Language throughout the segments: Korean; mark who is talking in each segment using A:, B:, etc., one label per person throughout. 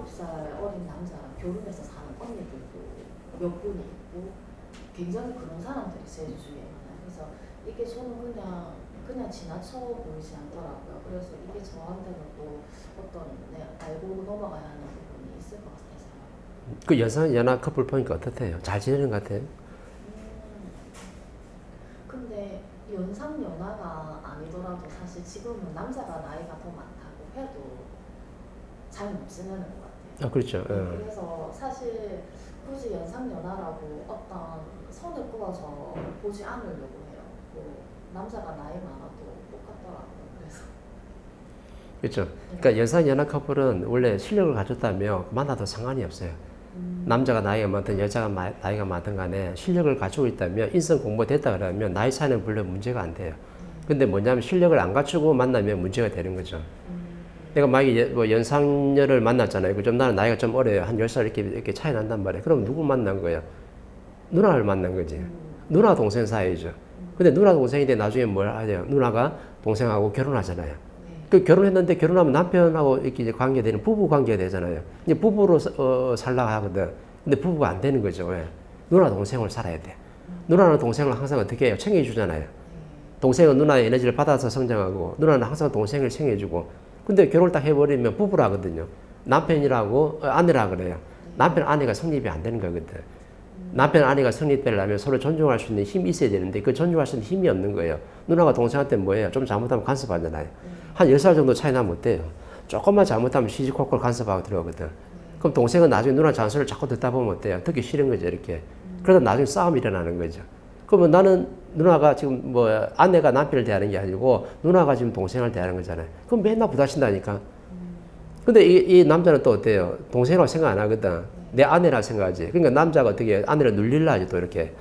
A: 19살 어린 남자랑 결혼해서 사는 언니들도 몇 분이 있고 굉장히 그런 사람들이 제주 주위에 많아요. 그래서 이게 저는 그냥 지나쳐 보이지 않더라고요. 그래서 이게 저한테는 또 어떤 알고 넘어가야 하는 부분이 있을 것 같아서.
B: 그 여성 연하 커플 보니까 어떻대요? 잘 지내는 것 같아요?
A: 근데 연상 연하가 아니더라도 사실 지금은 남자가 나이가 더 많다고 해도 잘 못 지내는 것 같아요.
B: 아, 그렇죠.
A: 그래서 사실 굳이 연상 연하라고 어떤 선을 그어서 보지 않으려고 해요. 뭐 남자가 나이 많아도 똑같더라고요. 그래서.
B: 그렇죠. 그러니까 여성 연하 커플은 원래 실력을 가졌다면 만나도 상관이 없어요. 남자가 나이가 많든 여자가 나이가 많든 간에 실력을 가지고 있다면 인성 공부가 됐다 그러면 나이 차이는 별로 문제가 안 돼요. 근데 뭐냐면 실력을 안 갖추고 만나면 문제가 되는 거죠. 내가 만약에 뭐 연상녀를 만났잖아요. 그좀 나는 나이가 좀 어려요. 한 10살 이렇게 차이 난단 말이에요. 그럼 누구 만난 거예요? 누나를 만난 거지. 누나 동생 사이죠. 근데 누나 동생인데 나중에 뭘 하죠? 누나가 동생하고 결혼하잖아요. 그 결혼했는데 결혼하면 남편하고 이렇게 이제 관계되는 부부 관계가 되잖아요. 이제 부부로 살라 하거든. 근데 부부가 안 되는 거죠. 왜? 누나 동생을 살아야 돼. 누나는 동생을 항상 어떻게 해요? 챙겨주잖아요. 동생은 누나의 에너지를 받아서 성장하고 누나는 항상 동생을 챙겨주고. 근데 결혼을 딱 해버리면 부부라거든요. 남편이라고 아내라 그래요. 남편 아내가 성립이 안 되는 거거든. 남편 아내가 성립되려면 서로 존중할 수 있는 힘이 있어야 되는데 그 존중할 수 있는 힘이 없는 거예요. 누나가 동생한테 뭐예요? 좀 잘못하면 간섭하잖아요. 한 10살 정도 차이 나면 어때요? 조금만 잘못하면 시시콜콜 간섭하고 들어오거든. 그럼 동생은 나중에 누나 잔소리를 자꾸 듣다 보면 어때요? 듣기 싫은 거죠, 이렇게. 그러다 나중에 싸움이 일어나는 거죠. 그러면 나는 누나가 지금 뭐 아내가 남편을 대하는 게 아니고 누나가 지금 동생을 대하는 거잖아요. 그럼 맨날 부딪힌다니까. 근데 이 남자는 또 어때요? 동생이라고 생각 안 하거든. 내 아내라 생각하지. 그러니까 남자가 어떻게 아내를 눌릴라 하지 또 이렇게.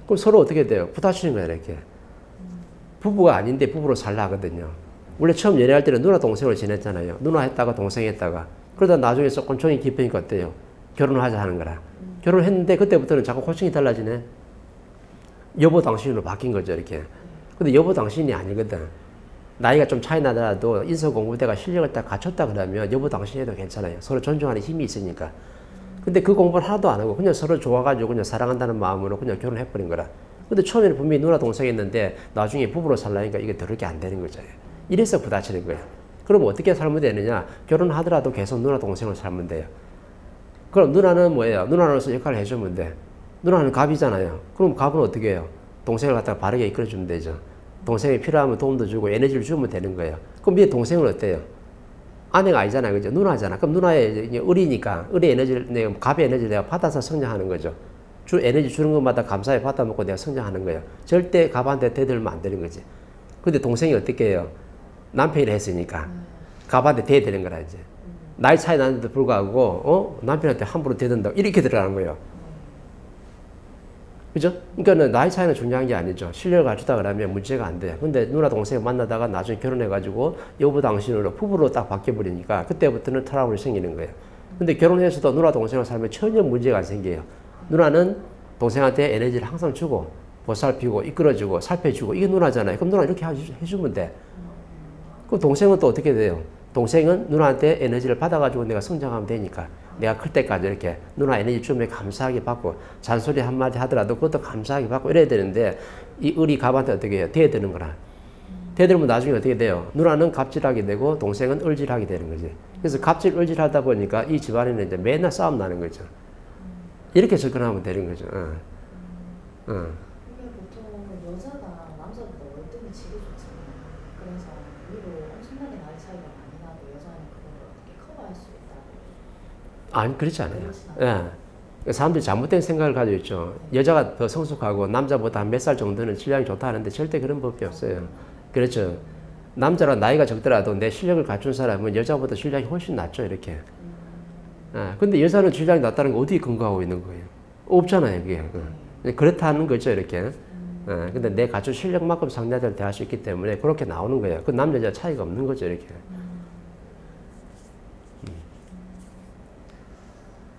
B: 그럼 서로 어떻게 돼요? 부딪히는 거야, 이렇게. 부부가 아닌데 부부로 살라 하거든요. 원래 처음 연애할 때는 누나 동생으로 지냈잖아요. 누나 했다가 동생 했다가. 그러다 나중에 조금 정이 깊으니까 어때요? 결혼을 하자 하는 거라. 결혼했는데 그때부터는 자꾸 호칭이 달라지네. 여보 당신으로 바뀐 거죠, 이렇게. 근데 여보 당신이 아니거든. 나이가 좀 차이 나더라도 인성 공부대가 실력을 딱 갖췄다 그러면 여보 당신 해도 괜찮아요. 서로 존중하는 힘이 있으니까. 근데 그 공부를 하나도 안 하고 그냥 서로 좋아가지고 그냥 사랑한다는 마음으로 그냥 결혼해버린 거라. 근데 처음에는 분명히 누나 동생이었는데 나중에 부부로 살라니까 이게 더럽게 안 되는 거죠. 이래서 부딪히는 거예요. 그럼 어떻게 살면 되느냐? 결혼하더라도 계속 누나 동생으로 살면 돼요. 그럼 누나는 뭐예요? 누나로서 역할을 해주면 돼. 누나는 갑이잖아요. 그럼 갑은 어떻게 해요? 동생을 갖다가 바르게 이끌어주면 되죠. 동생이 필요하면 도움도 주고 에너지를 주면 되는 거예요. 그럼 얘 동생은 어때요? 아내가 아니잖아요. 그죠? 누나잖아. 그럼 누나의 을이니까, 을의 에너지를, 갑의 에너지를 내가 받아서 성장하는 거죠. 에너지 주는 것마다 감사히 받아먹고 내가 성장하는 거예요. 절대 갑한테 대들면 안 되는 거지. 근데 동생이 어떻게 해요? 남편이 했으니까. 갑한테 대드는 거라, 이제. 나이 차이 나는데도 불구하고, 남편한테 함부로 대든다고 이렇게 들어가는 거예요. 그죠? 그러니까 나이 차이는 중요한 게 아니죠. 실력을 갖추다 그러면 문제가 안 돼. 근데 누나 동생 만나다가 나중에 결혼해가지고 여보 당신으로 부부로 딱 바뀌어버리니까 그때부터는 트러블이 생기는 거예요. 근데 결혼해서도 누나 동생을 살면 전혀 문제가 안 생겨요. 누나는 동생한테 에너지를 항상 주고 보살피고 이끌어주고 살펴주고 이게 누나잖아요. 그럼 누나 이렇게 해주면 돼. 그럼 동생은 또 어떻게 돼요? 동생은 누나한테 에너지를 받아가지고 내가 성장하면 되니까 내가 클 때까지 이렇게 누나 에너지 주면 감사하게 받고 잔소리 한마디 하더라도 그것도 감사하게 받고 이래야 되는데 이 을이 갑한테 어떻게 해요? 대드는 거라. 대들면 나중에 어떻게 돼요? 누나는 갑질하게 되고 동생은 을질하게 되는 거지. 그래서 갑질 을질 하다 보니까 이 집안에는 이제 맨날 싸움 나는 거죠. 이렇게 접근하면 되는 거죠.
A: 이게 보통 여자가 남자보다 월등히 질이 좋잖아요. 그래서 위로 엄청나게 나이 차이가 많이 나도 여자는 그걸 어떻게 커버할 수 있다고.
B: 아니, 그렇지 않아요. 예. 사람들이 잘못된 생각을 가지고 있죠. 여자가 더 성숙하고 남자보다 한 몇 살 정도는 실력이 좋다 하는데 절대 그런 법이 없어요. 그렇죠. 남자라 나이가 적더라도 내 실력을 갖춘 사람은 여자보다 실력이 훨씬 낫죠, 이렇게. 근데 여자는 실력이 낮다는 거 어디에 근거하고 있는 거예요? 없잖아요, 그게. 그렇다는 거죠, 이렇게. 근데 내 갖춘 실력만큼 상대한테 대할 수 있기 때문에 그렇게 나오는 거예요. 그 남자 여자 차이가 없는 거죠, 이렇게.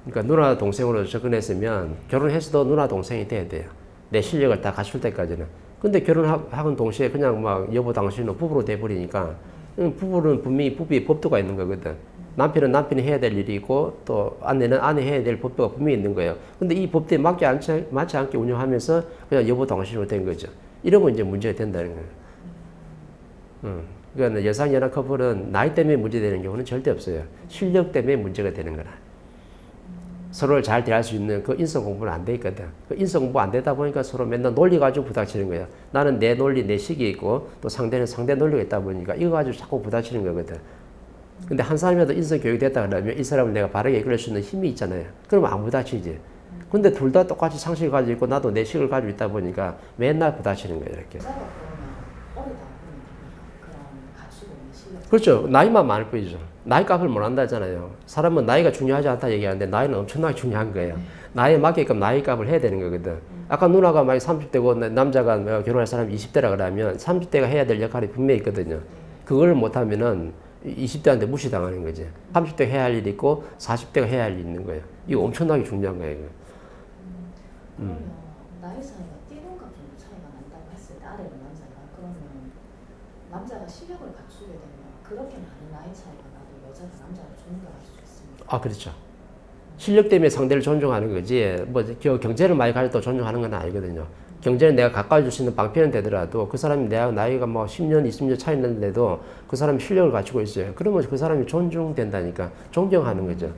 B: 그러니까 누나 동생으로 접근했으면 결혼해서도 누나 동생이 돼야 돼요. 내 실력을 다 갖출 때까지는. 근데 결혼하건 동시에 그냥 막 여보 당신은 부부로 돼버리니까 부부는 분명히 부부의 법도가 있는 거거든. 남편은 남편이 해야 될 일이 있고 또 아내는 아내 해야 될 법도가 분명히 있는 거예요. 근데 이 법대에 맞지 않게 운영하면서 그냥 여보 당신으로 된 거죠. 이러면 이제 문제가 된다는 거예요. 그러니까 여성 연하 커플은 나이 때문에 문제되는 경우는 절대 없어요. 실력 때문에 문제가 되는 거라. 서로를 잘 대할 수 있는 그 인성 공부는 안 돼 있거든. 그 인성 공부 안 되다 보니까 서로 맨날 논리 가지고 부닥치는 거야. 나는 내 논리, 내 식이 있고 또 상대는 상대 논리가 있다 보니까 이거 가지고 자꾸 부닥치는 거거든. 근데 한 사람이라도 인성 교육이 됐다 그러면 이 사람을 내가 바르게 이끌 수 있는 힘이 있잖아요. 그러면 안 부닥치지. 근데 둘 다 똑같이 상식을 가지고 있고 나도 내 식을 가지고 있다 보니까 맨날 부닥치는 거예요, 이렇게.
A: 여자가 그러면 어리다 보면 그런 갖추고 있는 실력.
B: 그렇죠. 나이만 많을 뿐이죠. 나이 값을 모른다잖아요. 사람은 나이가 중요하지 않다 얘기하는데 나이는 엄청나게 중요한 거예요. 나이에 맞게끔 나이 값을 해야 되는 거거든. 아까 누나가 만약 30대고 남자가 결혼할 사람이 20대라 그러면 30대가 해야 될 역할이 분명히 있거든요. 그걸 못하면은 20대한테 무시당하는 거지. 30대가 해야 할 일이 있고 40대가 해야 할 일이 있는 거예요. 이거 엄청나게 중요한 거예요.
A: 그러면 나이 차이가 띠동갑 정도 차이가 난다고 했을 때 아래로 남자가 그러면 남자가 실력을 갖추게 되면 그렇게 많은 나이 차이가 나도 여자가 남자를 존경할 수 있습니다.
B: 아, 그렇죠. 실력 때문에 상대를 존중하는 거지, 뭐, 경제를 많이 가지고 존중하는 건 아니거든요. 경제는 내가 가까이 줄 수 있는 방편은 되더라도 그 사람이 내가 나이가 뭐 10년, 20년 차이 났는데도 그 사람이 실력을 갖추고 있어요. 그러면 그 사람이 존중된다니까. 존경하는 거죠.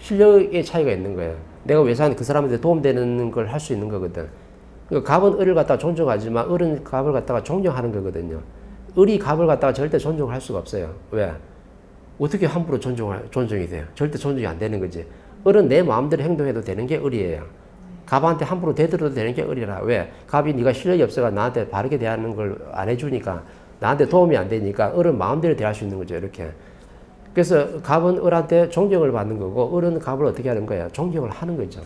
B: 실력의 차이가 있는 거예요. 내가 외사는 그 사람한테 도움되는 걸 할 수 있는 거거든. 그러니까 갑은 을을 갖다가 존중하지만 을은 갑을 갖다가 존경하는 거거든요. 을이 갑을 갖다가 절대 존중할 수가 없어요. 왜? 어떻게 함부로 존중이 돼요? 절대 존중이 안 되는 거지. 을은 내 마음대로 행동해도 되는 게 을이에요. 갑한테 함부로 대들어도 되는 게 을이라. 왜? 갑이 네가 실력이 없어가 나한테 바르게 대하는 걸 안 해주니까 나한테 도움이 안 되니까 을은 마음대로 대할 수 있는 거죠. 이렇게. 그래서 갑은 을한테 존경을 받는 거고 을은 갑을 어떻게 하는 거예요? 존경을 하는 거죠.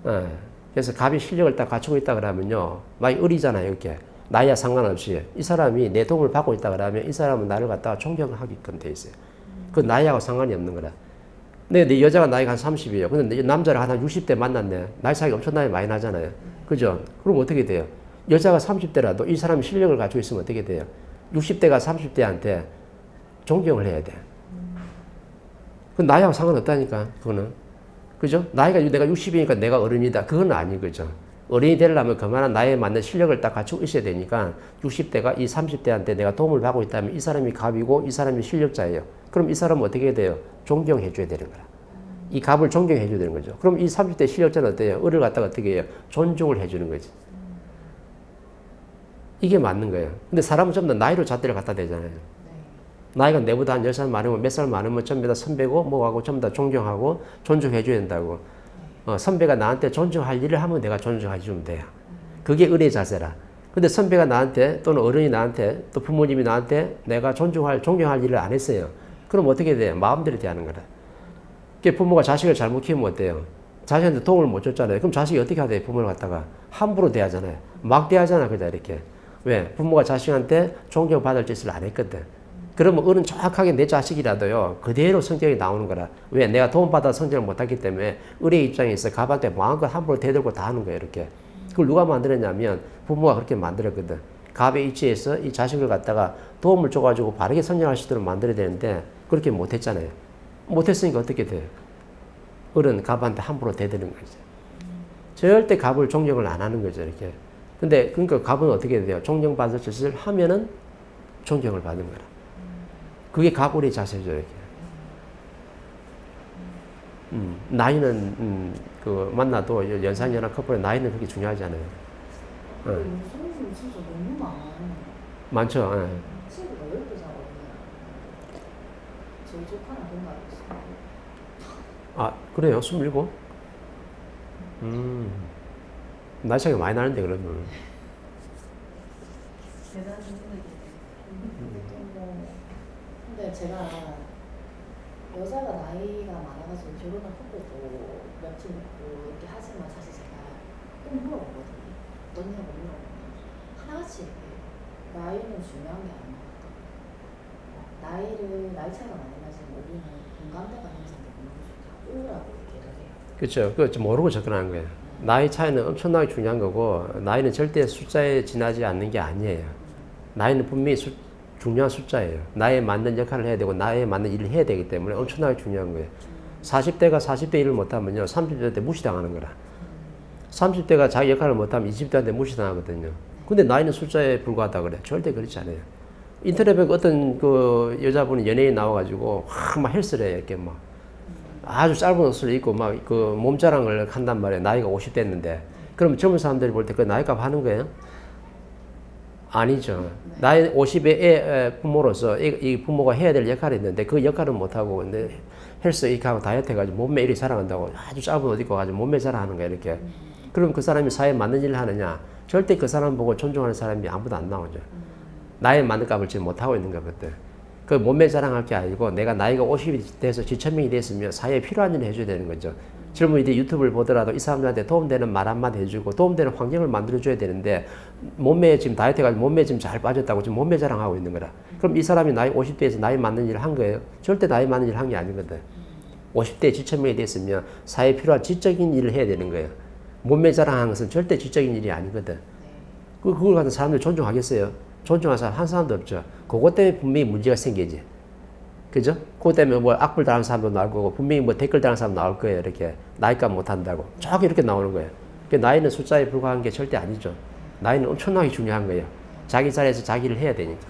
B: 예. 그래서 갑이 실력을 딱 갖추고 있다 그러면요. 만약 을이잖아요. 이렇게. 나이와 상관없이 이 사람이 내 도움을 받고 있다 그러면 이 사람은 나를 갖다가 존경을 하게끔 돼 있어요. 그 나이하고 상관이 없는 거라. 근데 내 여자가 나이가 한 30이에요. 근데 남자를 한 60대 만났네. 나이 차이가 엄청나게 많이 나잖아요. 그죠? 그럼 어떻게 돼요? 여자가 30대라도 이 사람이 실력을 가지고 있으면 어떻게 돼요? 60대가 30대한테 존경을 해야 돼. 그 나이하고 상관없다니까, 그거는. 그죠? 나이가 내가 60이니까 내가 어른이다. 그건 아닌 거죠. 어른이 되려면 그만한 나이에 맞는 실력을 딱 갖추고 있어야 되니까 60대가 이 30대한테 내가 도움을 받고 있다면 이 사람이 갑이고 이 사람이 실력자예요. 그럼 이 사람은 어떻게 해야 돼요? 존경해 줘야 되는 거라. 이 갑을 존경해 줘야 되는 거죠. 그럼 이 30대 실력자는 어때요? 을을 갖다가 어떻게 해요? 존중을 해 주는 거지. 이게 맞는 거예요. 근데 사람은 전부 다 나이로 잣대를 갖다 대잖아요. 나이가 내보다 한 10살 많으면 몇 살 많으면 전부 다 선배고 뭐하고 전부 다 존경하고 존중해 줘야 된다고. 선배가 나한테 존중할 일을 하면 내가 존중해 주면 돼요. 그게 을의 자세라. 근데 선배가 나한테 또는 어른이 나한테 또 부모님이 나한테 내가 존경할 일을 안 했어요. 그럼 어떻게 돼요? 마음대로 대하는 거라. 부모가 자식을 잘못 키우면 어때요? 자식한테 도움을 못 줬잖아요. 그럼 자식이 어떻게 하대요? 부모를 갖다가 함부로 대하잖아요. 막 대하잖아. 그죠? 이렇게. 왜? 부모가 자식한테 존경받을 짓을 안 했거든. 그러면 을은 정확하게 내 자식이라도요, 그대로 성격이 나오는 거라. 왜? 내가 도움받아 성장을 못했기 때문에 을의 입장에서 갑한테 마음껏 함부로 대들고 다 하는 거예요, 이렇게. 그걸 누가 만들었냐면 부모가 그렇게 만들었거든. 갑의 입지에서 이 자식을 갖다가 도움을 줘가지고 바르게 성장할 수 있도록 만들어야 되는데 그렇게 못했잖아요. 못했으니까 어떻게 돼요? 을은 갑한테 함부로 대드는 거죠. 절대 갑을 존경을 안 하는 거죠, 이렇게. 근데 그러니까 갑은 어떻게 돼요? 존경받을 짓을 하면은 존경을 받는 거라. 그게 갑을의 자세죠, 이렇게. 나이는 그 만나도 연상연하 커플의 나이는 그렇게 중요하지 않아요.
A: 요즘은 진짜 너무 많아요.
B: 많죠.
A: 친구가 10개 자거든요. 제일 조카는 동갑이 있어요.
B: 아, 그래요? 27? 나이 차이가 많이 나는데, 그러면.
A: 대단한 생각이네. 근데 제가 여자가 나이가 많아가지고 결혼한 커플도 며칠 있고 이렇게 하지만 사실 제가 꼭 물어보거든요. 언니하고 물어보면 하나같이 얘기해요. 나이는 중요한 게 아닌 것 같다. 나이 차이가 많이 나지만 우리는 공감대가 형성되고 너무 좋다. 우라고 얘기를 해요.
B: 그렇죠. 그거 모르고 접근하는 거예요. 나이 차이는 엄청나게 중요한 거고, 나이는 절대 숫자에 지나지 않는 게 아니에요. 나이는 분명히 중요한 숫자예요. 나에 맞는 역할을 해야 되고 나에 맞는 일을 해야 되기 때문에 엄청나게 중요한 거예요. 40대가 40대 일을 못하면요 30대 때 무시당하는 거라. 30대가 자기 역할을 못하면 20대한테 무시당하거든요. 근데 나이는 숫자에 불과하다 그래. 절대 그렇지 않아요. 인터넷에 어떤 그 여자분이 연예인 나와가지고 막 헬스를 해. 이렇게 막 아주 짧은 옷을 입고 막 그 몸자랑을 한단 말이에요. 나이가 50 됐는데. 그럼 젊은 사람들이 볼 때 그 나이값 하는 거예요? 아니죠. 나이 50의 애 부모로서 이 부모가 해야 될 역할이 있는데 그 역할은 못하고 근데 헬스 이렇게 하고 다이어트 해가지고 몸매 이렇게 자랑한다고 아주 짧은 옷 입고 가지고 몸매 자랑하는 거야 이렇게. 그럼 그 사람이 사회에 맞는 일을 하느냐? 절대 그 사람 보고 존중하는 사람이 아무도 안 나오죠. 나이에 맞는 값을 지금 못하고 있는 거거든. 그 몸매 자랑할 게 아니고 내가 나이가 50이 돼서 지천명이 됐으면 사회에 필요한 일을 해줘야 되는 거죠. 젊은이들이 유튜브를 보더라도 이 사람들한테 도움되는 말 한마디 해주고 도움되는 환경을 만들어줘야 되는데 몸매에 지금 다이어트 해가지고 몸매에 지금 잘 빠졌다고 지금 몸매 자랑하고 있는 거라. 그럼 이 사람이 나이 50대에서 나이 맞는 일을 한 거예요? 절대 나이 맞는 일을 한 게 아니거든. 50대에 지천명이 됐으면 사회에 필요한 지적인 일을 해야 되는 거예요. 몸매 자랑하는 것은 절대 지적인 일이 아니거든. 그걸 가지고 사람들 존중하겠어요? 존중하는 사람 한 사람도 없죠. 그것 때문에 분명히 문제가 생기지. 그죠? 그것 때문에 뭐 악플 달하는 사람도 나올 거고, 분명히 뭐 댓글 달하는 사람 나올 거예요. 이렇게. 나이값 못한다고. 쫙 이렇게 나오는 거예요. 나이는 숫자에 불과한 게 절대 아니죠. 나이는 엄청나게 중요한 거예요. 자기 자리에서 자기를 해야 되니까.